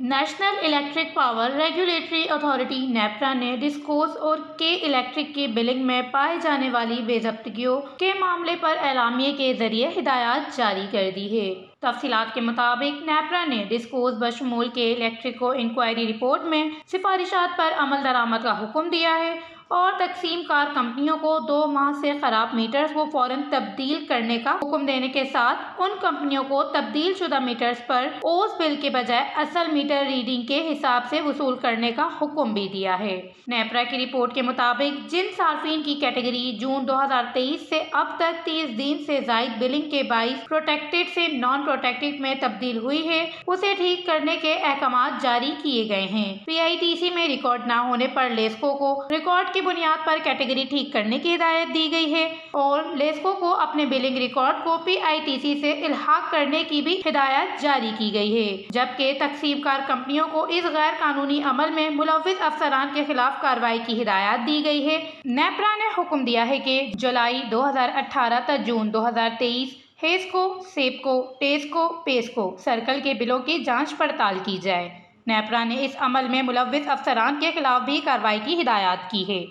National electric power regulatory authority NEPRA ने discourse और के इलेक्ट्रिक की बिलिंग में पाए जाने वाली बेज़ब्तियों के मामले पर एलामिये के जरिए हिदायत जारी कर दी है। तफसीलात के मुताबिक नेपरा ने डिस्कोस बशमूल के इलेक्ट्रिक को इंक्वायरी रिपोर्ट में सिफारिशात पर अमल दरामद का हुक्म दिया है और तकसीम कार कंपनियों को 2 माह से खराब मीटर्स को फौरन तब्दील करने का हुक्म देने के साथ उन कंपनियों को तब्दील शुदा मीटर्स पर ओस बिल के बजाय असल मीटर रीडिंग के हिसाब से वसूल करने का हुक्म भी दिया है। नेपरा की रिपोर्ट के मुताबिक जिन सार्फिन की कैटेगरी जून 2023 से अब तक 30 दिन से जायद बिलिंग के बाइस प्रोटेक्टेड से नॉन प्रोटेक्टेड में तब्दील हुई है, उसे ठीक करने के अहकाम जारी किए गए हैं। PITC में रिकॉर्ड न होने पर लेस्को को रिकॉर्ड की बुनियाद पर कैटेगरी ठीक करने की हिदायत दी गई है और लेस्को को अपने बिलिंग रिकॉर्ड को PITC से इल्हाक करने की भी हिदायत जारी की गई है, जबकि तकसीमकार कंपनियों को इस गैर कानूनी अमल में मुलव्विस अफसरान के खिलाफ कार्रवाई की हिदायत दी गई है। नेपरा ने हुक्म दिया है कि जुलाई 2018 तक जून 2023 हेस्को, सेप्को, टेस्को, पेस्को सर्कल के बिलों की जांच पड़ताल की जाए। नेपरा ने इस अमल में मुलव्विस अफसरान के खिलाफ भी कार्रवाई की हिदायत की है।